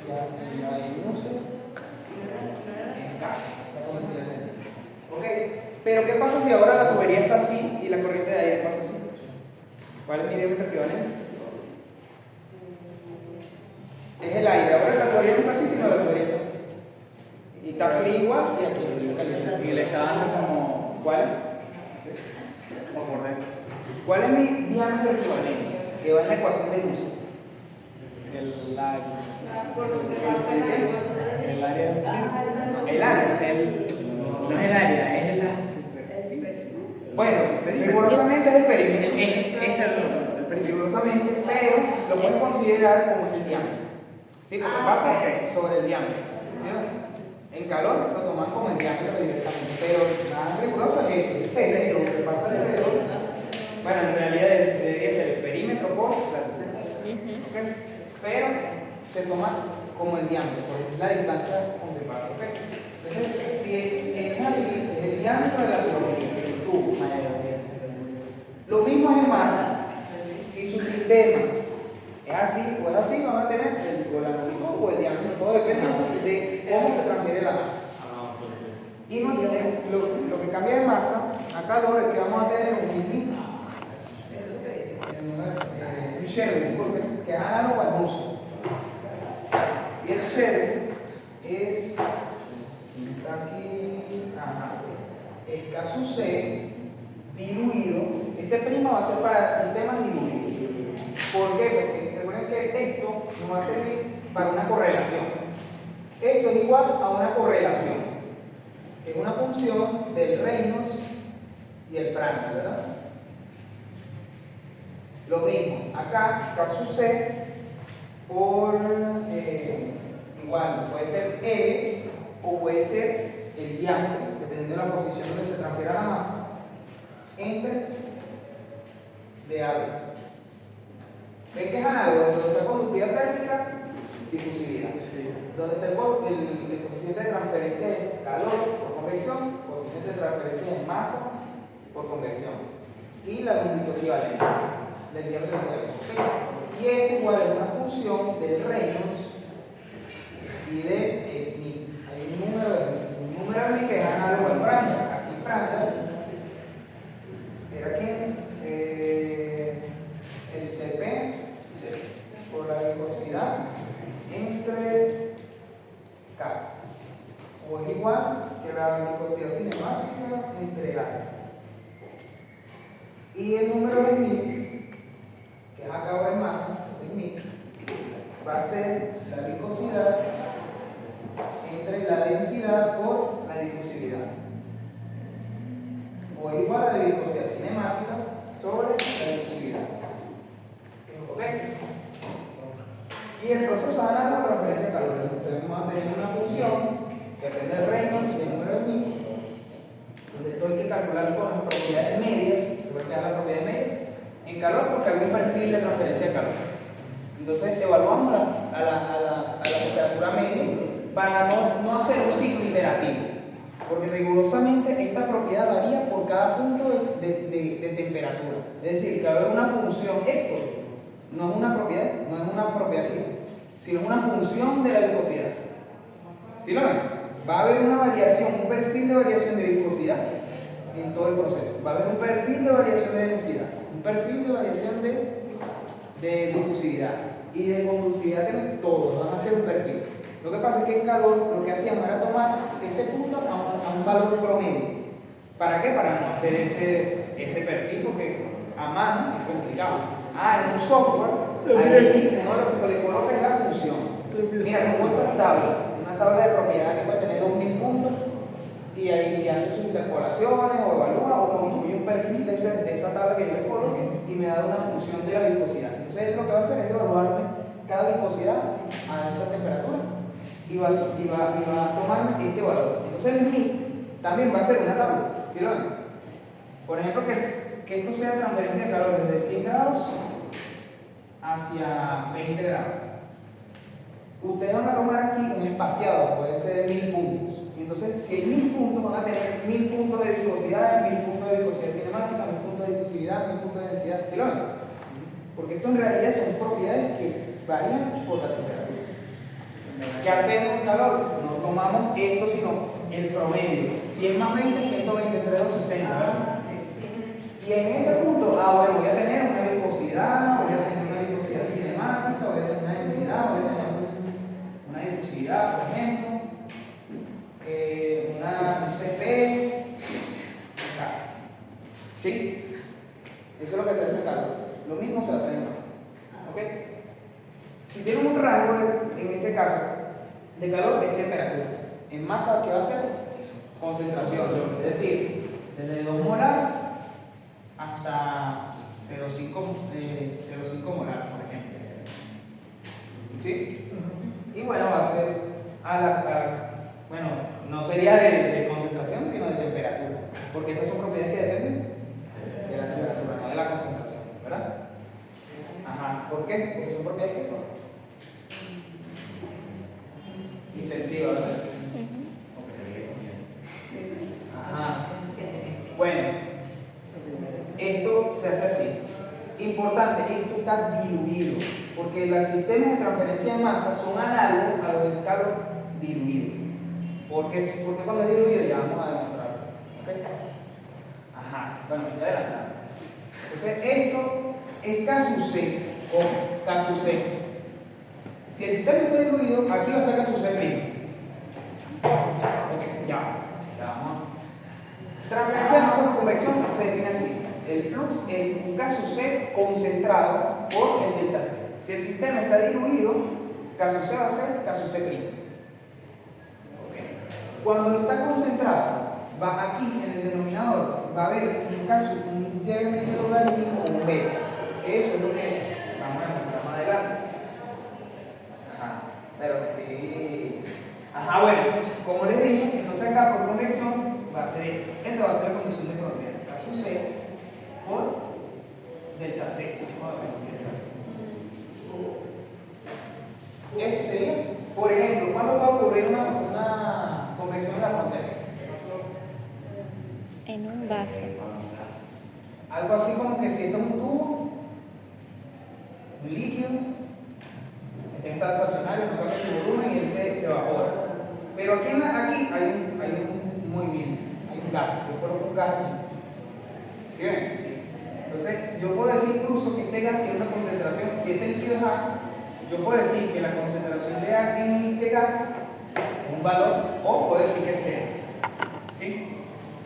Ya va L, no sé. En K. ¿Ok? Pero, ¿qué pasa si ahora la tubería está así y la corriente de aire pasa así? ¿Cuál es mi diámetro equivalente? Es el aire. Ahora la tubería no está así, sino la tubería está así. Y está frío igual y aquí. Y le está dando como. ¿Cuál? Como por dentro. ¿Cuál es mi diámetro equivalente? Que va en la ecuación de Newton. El área. El área. No es el área, es la superficie. Bueno, rigurosamente es el perímetro. Ese es el Rigurosamente, pero lo pueden considerar como el diámetro. ¿Sí? Lo que pasa es sobre el diámetro. ¿Sí? En calor lo toman como el diámetro directamente, pero nada riguroso es eso. Depende de lo que pasa alrededor. Bueno, en realidad debería ser el perímetro por la altura. ¿Okay? Pero se toma como el diámetro, es la distancia donde pasa. ¿Okay? Entonces, si es así, es el diámetro de la tubería, del tubo. Lo mismo es en masa. Si su sistema es así o es así, van a tener o la longitud o el diámetro, todo depende de cómo se transfiere la masa. Y lo que cambia de masa a calor es que vamos a tener un Sherry, disculpen, que es análogo al ruso. Y el Sherry es aquí, el caso C diluido. Este prima va a ser para sistemas diluidos. ¿Por qué? Porque recuerden que esto nos va a servir para una correlación. Esto es igual a una correlación. Es una función del Reynolds y el Prandtl, ¿verdad? Lo mismo, acá, caso C, por igual, puede ser L o puede ser el diámetro, dependiendo de la posición donde se transfiera la masa, entre de AB. ¿Ven que es análogo? Donde está conductividad térmica, difusividad. Donde está el coeficiente de transferencia de calor por convección, coeficiente de transferencia de masa por convección. Y la longitud equivalente del diámetro equivalente. Y esto igual es una función del Reynolds y de Smith. Hay un número de Smith que es análogo al Prandtl. Aquí Prandtl era quién? El CP por la viscosidad entre K. O es igual que la viscosidad cinemática entre A. Y el número de Smith, que es acá ahora en masa, de Smith, va a ser la viscosidad entre la densidad por la difusividad. O es igual a la viscosidad cinemática sobre la difusividad. ¿Ok? Y el proceso de análogo de transferencia de calor. Vamos a tener una función que depende del Reynolds y el número de Smith, donde esto hay que calcular con las propiedades medias. Voy a quedar la propiedad media en calor porque hay un perfil de transferencia de calor. Entonces evaluamos a la temperatura media para no hacer un ciclo iterativo, porque rigurosamente esta propiedad varía por cada punto de temperatura. Es decir, que va a haber una función, esto no es una propiedad fija, sino una función de la viscosidad. ¿Sí lo ven? Va a haber una variación, un perfil de variación de viscosidad en todo el proceso. Va a haber un perfil de variación de densidad, un perfil de variación de difusividad y de conductividad, todos van a ser un perfil. Lo que pasa es que en calor lo que hacíamos era tomar ese punto a un valor promedio. ¿Para qué? Para no hacer ese perfil, porque a mano es complicado. En un software, ahí sí, uno le coloca la función. Mira, tengo esta tabla, una tabla de propiedad que puede tener 2000 puntos, y ahí hace sus interpolaciones o evalúa o construye un perfil de esa tabla que yo le coloque y me da una función de la viscosidad. Entonces lo que va a hacer es evaluarme cada viscosidad a esa temperatura y va a tomarme este valor. Entonces el MI también va a ser una tabla, ¿sí lo ven? Por ejemplo, que esto sea transferencia de calor desde 100 grados hacia 20 grados. Ustedes van a tomar aquí un espaciado, puede ser de 1000 puntos. Y entonces, si hay 1000 puntos, van a tener 1000 puntos de viscosidad, 1000 puntos de viscosidad cinemática, 1000 puntos de difusividad, 1000 puntos de densidad. ¿Sí lo ven? Porque esto en realidad son propiedades que varían por la temperatura. ¿Qué hacemos en calor? No tomamos esto, sino el promedio. 100 más 20, 120, entre 2, 60, ¿verdad? Y en este punto, bueno, voy a tener una viscosidad, voy a tener una viscosidad cinemática, voy a tener una densidad, voy a tener una difusividad, por ejemplo, un CP, ¿sí? Eso es lo que se hace en calor. Lo mismo se hace en masa. ¿Ok? Si tienen un rango, en este caso, de calor, es temperatura. En masa, ¿qué va a ser? Concentración. Es decir, desde 2 molar hasta 0,5 molar, por ejemplo. ¿Sí? Y bueno, va a ser bueno, no sería de concentración, sino de temperatura, porque estas son propiedades que dependen de la temperatura, no de la concentración, ¿verdad? Ajá, ¿por qué? Porque son propiedades que intensivas, ¿verdad? Ajá. Bueno, esto se hace así. Importante, esto está diluido, porque los sistemas de transferencia de masa son análogos a los del calor diluido. Porque cuando es diluido ya vamos a demostrarlo. ¿Okay? Ajá, bueno, ya adelantamos. Entonces, esto es caso C o caso C. Si el sistema está diluido, aquí va a estar caso C primo. Ok, ya vamos. Transferencia de masa por convección se define así. El flux es un caso C concentrado por el delta C. Si el sistema está diluido, caso C va a ser caso C primo. Okay. Cuando está concentrado, va aquí en el denominador, va a haber un caso, un Y medio logarítmico o un B. Eso es lo que vamos a demostrar más adelante. Ajá, pero bueno, como les dije, entonces acá por convección va a ser, esta va a ser la condición de frontera. Caso C por delta C. Eso sería, por ejemplo, ¿cuándo va a ocurrir una convección en la frontera? En un vaso. Algo así como que si esto es un tubo, un líquido, está en estado estacionario, no cambia su volumen y él se evapora. Pero aquí hay un movimiento, hay un gas, yo coloco un gas aquí. ¿Sí ven? Sí. Entonces, yo puedo decir incluso que este gas tiene una concentración, si este líquido es A, yo puedo decir que la concentración de A en este gas es un valor, o puedo decir que es cero. ¿Sí?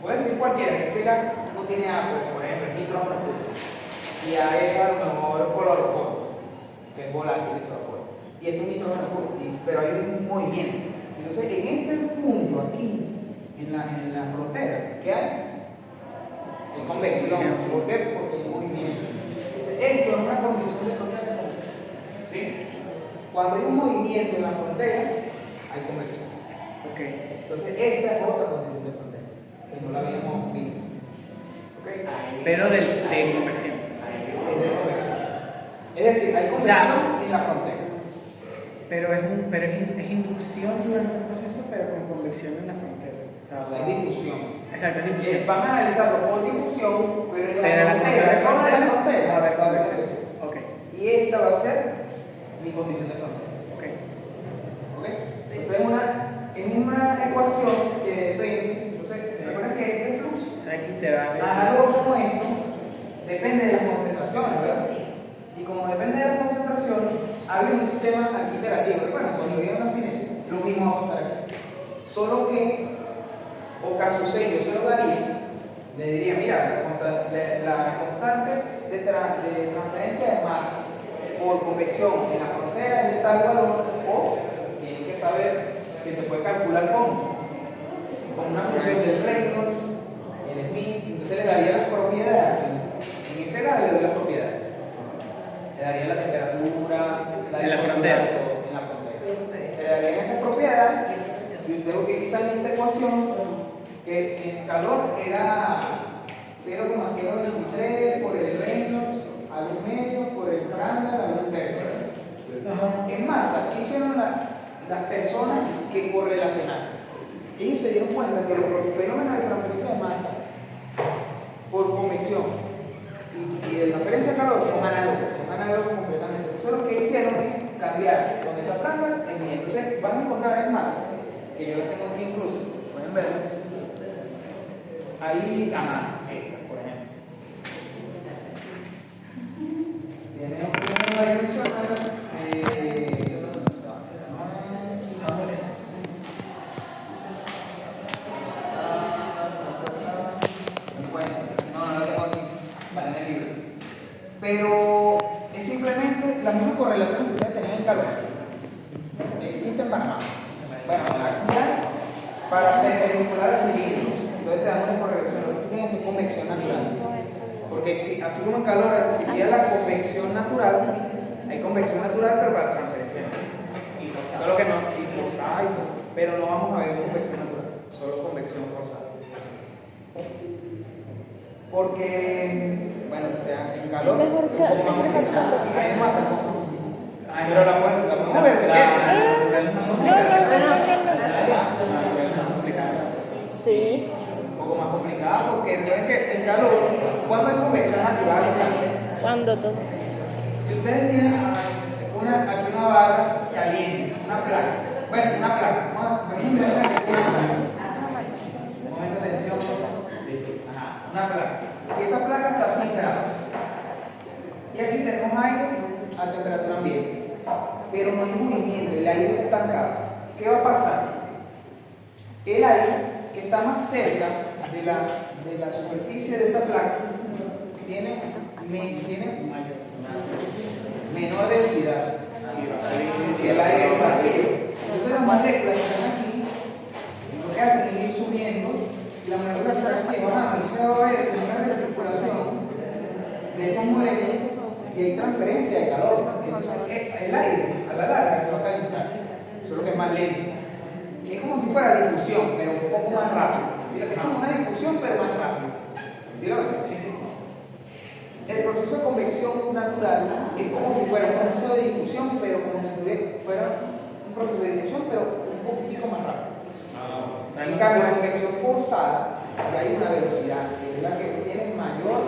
Puedo decir cualquiera, que ese gas no tiene A, porque por ejemplo es nitrógeno puro. Y A es a lo mejor cloroformo, que es volátil y se evapora. Y esto es nitrógeno puro, pero hay un movimiento. Entonces, en este punto aquí, en la frontera, ¿qué hay? Hay convección. ¿Por qué? Porque hay movimiento. Entonces, esto es una condición de frontera de convección. ¿Sí? Cuando hay un movimiento en la frontera, hay convección. Okay. Entonces, esta es otra condición de frontera, que no la habíamos visto. ¿Okay? Pero de convección. Es de convección. Es decir, hay convección en la frontera. Pero es inducción durante el proceso, pero con convección en la frontera. O sea, Hay difusión. Exacto, es difusión. Van a analizarlo por difusión, pero en Pero la la frontera, solo en la va a frontera, haber va a haber convección. convección. Ok, Y esta va a ser mi condición de frontera. ok. ¿Ok? Entonces es una ecuación que depende. Entonces, recuerden que este flujo, Aquí te va análogo como esto, depende de las concentraciones, ¿verdad? Y como depende de las concentraciones, había un sistema aquí iterativo. Recuerden, cuando había una cinética, lo mismo va a pasar aquí. Solo que, o caso C, yo se lo daría, le diría, mira, la constante de transferencia de masa por convección en la frontera es de tal valor, o tienen que saber que se puede calcular con una función del Reynolds, el Smith, entonces le daría las propiedades aquí. En ese lado le doy las propiedades. Le daría la temperatura, en la frontera. En la frontera. Se le darían esas propiedades y usted utiliza esta ecuación que en calor era 0,023 por el Reynolds al 1 medio por el Prandtl al 1 tercio. En masa, ¿qué hicieron las personas que correlacionaron? Ellos se dieron cuenta que los fenómenos de transferencia de masa por convección y de transferencia de calor son análogos completamente. Entonces lo que hicieron es cambiar donde está Prandtl en mí. Entonces van a encontrar en masa, que yo lo tengo aquí incluso, pueden verlas, ahí a mano, esta, por ejemplo. Tiene una dirección pero es simplemente las mismas correlaciones que ustedes tenían en calor. Existen para más. Bueno, para perpendicular a cilindros. Entonces te dan una correlación. Lo que tienen es convección natural. Porque así como en calor existía la convección natural, hay convección natural, pero para transferencia. Solo que no, y forzada y todo. Pero no vamos a ver convección natural, solo convección forzada. Porque, bueno, o sea, en calor. Es mejor convección. Hay más pero la podemos ver si quieren. Sí. Un poco más complicada porque recuerden que en calor, cuando hay convección natural en calor. Cuando todo. Si ustedes tienen aquí una barra caliente, una placa, bueno, una placa, vamos a poner una placa. Un momento de tensión. Ajá, una placa. Y esa placa está a 100 grados. Y aquí tenemos aire a temperatura ambiente. Pero no hay movimiento, el aire está estancado. ¿Qué va a pasar? El aire que está más cerca de la superficie de esta placa tiene menor densidad que el aire que está frío. Entonces las moléculas que están aquí lo que hacen es ir subiendo y las moléculas que están aquí bajando. Entonces va a haber una recirculación de esas moléculas y hay transferencia de calor. Entonces el aire a la larga se va a calentar, solo que es más lento. Es como si fuera difusión, pero un poco más rápido. ¿Sí? Es como una difusión, pero más rápido. ¿Sí lo ven? Sí. El proceso de convección natural es como si fuera un proceso de difusión, pero como si fuera un proceso de difusión, pero un poquitico más rápido. En cambio, la convección forzada, ya hay una velocidad, que es la que tiene mayor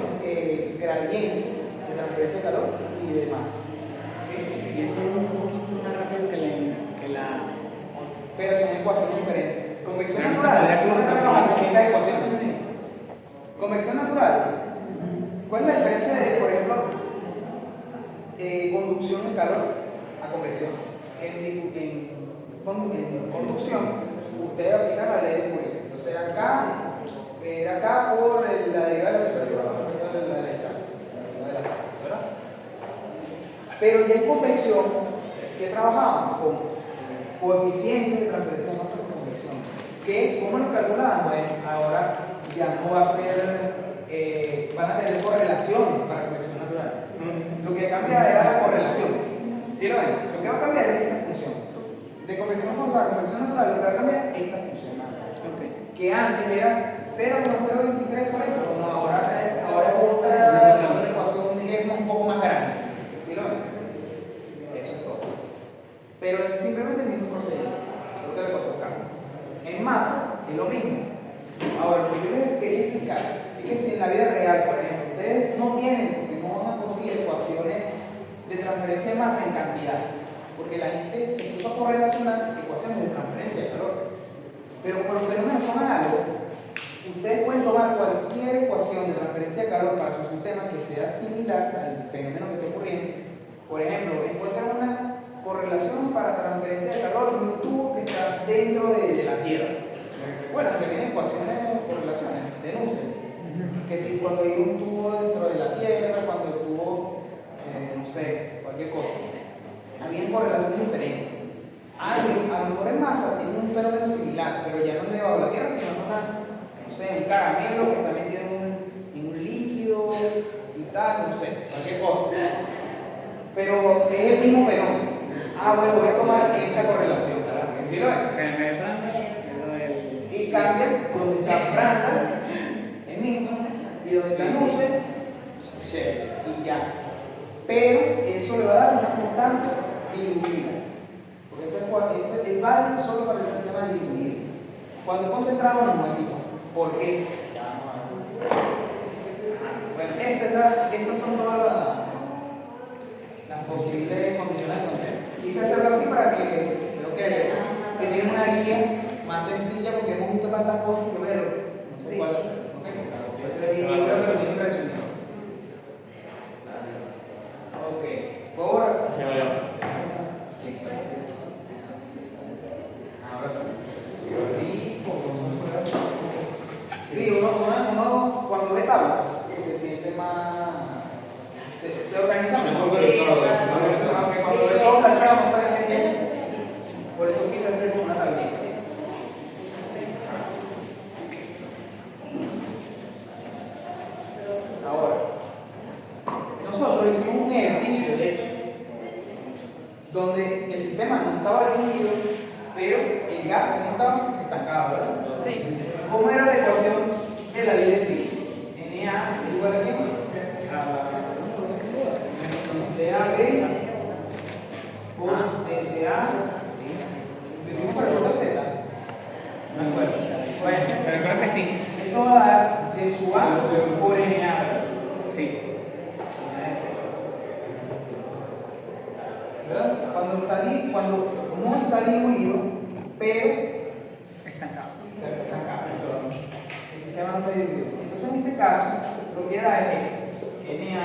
gradiente de transferencia de calor y de masa. Si eso es un poquito más rápido que la Pero son ecuaciones diferentes. Convección Pero no se natural, podría cruzar. esta ecuación. Convección natural. ¿Cuál es la diferencia de, por ejemplo, conducción de calor a convección? En conducción, usted aplica la ley de Fourier. Entonces, acá por la derivada de la distancia. ¿Verdad? Pero ya en convección, ¿qué trabajamos? Con coeficiente de transferencia de masa por convección. ¿Cómo lo calculamos? Bueno, ahora ya no va a ser, van a tener correlación para convección natural. Lo que cambia era la correlación. ¿Sí lo ven? Lo que va a cambiar es esta función. De convección forzada a convección natural, lo que va a cambiar es esta función. Que antes era 0,023 por ejemplo, no, ahora es otra ecuación que es un poco más grande. ¿Sí lo ven? Eso es todo. Pero es simplemente el mismo procedimiento, solo que la ecuación cambia. En masa es lo mismo. Ahora, lo que yo les quería explicar es que si en la vida real, por ejemplo, ustedes no tienen, porque no van a conseguir ecuaciones de transferencia de masa en cantidad, porque la gente se puso a correlacionar ecuaciones de transferencia de calor. Pero por los fenómenos son análogos, ustedes pueden tomar cualquier ecuación de transferencia de calor para su sistema que sea similar al fenómeno que está ocurriendo. Por ejemplo, encuentran una correlación para transferencia de calor de un tubo que está dentro de la Tierra. Bueno, que vienen ecuaciones de correlaciones, denuncian. Que si cuando hay un tubo dentro de la Tierra, cuando el tubo, no sé, cualquier cosa, había correlaciones diferentes. A lo mejor en masa tiene un fenómeno similar, pero ya no es debajo de la Tierra, sino no sé, un caramelo que está metido en un líquido y tal, no sé, cualquier cosa. Pero es el mismo fenómeno. Bueno, voy a tomar esa correlación. ¿Sí lo ven? Y cambia donde está Branda, es mismo, y donde está Nuce, y ya. Pero eso le va a dar una constante diluida. Porque esto es válido solo para el sistema diluido. Cuando es concentrado no es igual. ¿Por qué? Bueno, estas son todas las posibles condiciones de control. Quise hacerlo así para que creo que tener una guía más sencilla porque hemos visto tantas cosas que ver, no sé cuál hacer. Yo creo que lo tienen resumido. Ok, por ahora sí, uno cuando ve tablas se siente más, se organiza mejor. Aunque cuando ve todo planteado no sabe qué tiene. Por eso quise hacer una tablita. Ahora, nosotros hicimos un ejercicio, de hecho, donde el sistema no estaba dividido, pero el gas no estaba estancado, ¿verdad? Sí. ¿Cómo era la ecuación de la ley de Fick? Na igual a qué? DAB por DCA. ¿Lo hicimos por el punto Z? No me acuerdo. Bueno, pero creo que sí. Esto va a dar de su A por Na. Sí. ¿Verdad? Cuando no está diluido, pero estancado. El sistema no está diluido. Entonces, en este caso, lo que da es que Na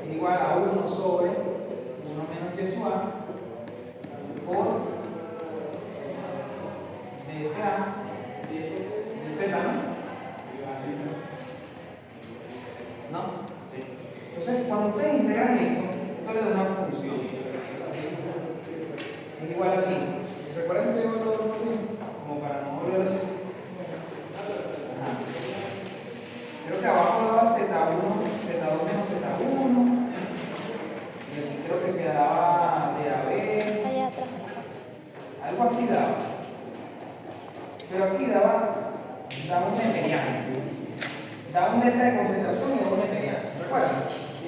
es igual a 1 sobre 1 menos Y sub A por DCA de Z, ¿no? Sí. Entonces, cuando ustedes integran esto le da una función. Es igual aquí. ¿Recuerdan que yo todo lo como para no volver a decir? Creo que abajo daba Z1, Z2 menos Z1. Y aquí creo que quedaba DAB. Allá atrás. Algo así daba. Pero aquí daba un meteriano. Daba un delta de concentración y dos meterianos. ¿Recuerdan? Y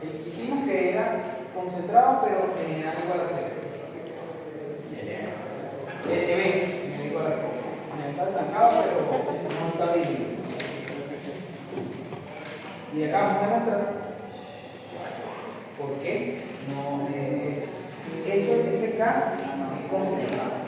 El que hicimos que era concentrado, pero general igual a cero. El evento igual a cero. Está estancado, pero no está dividido. Y acá vamos a adelantar. ¿Por qué? No, ese K es concentrado.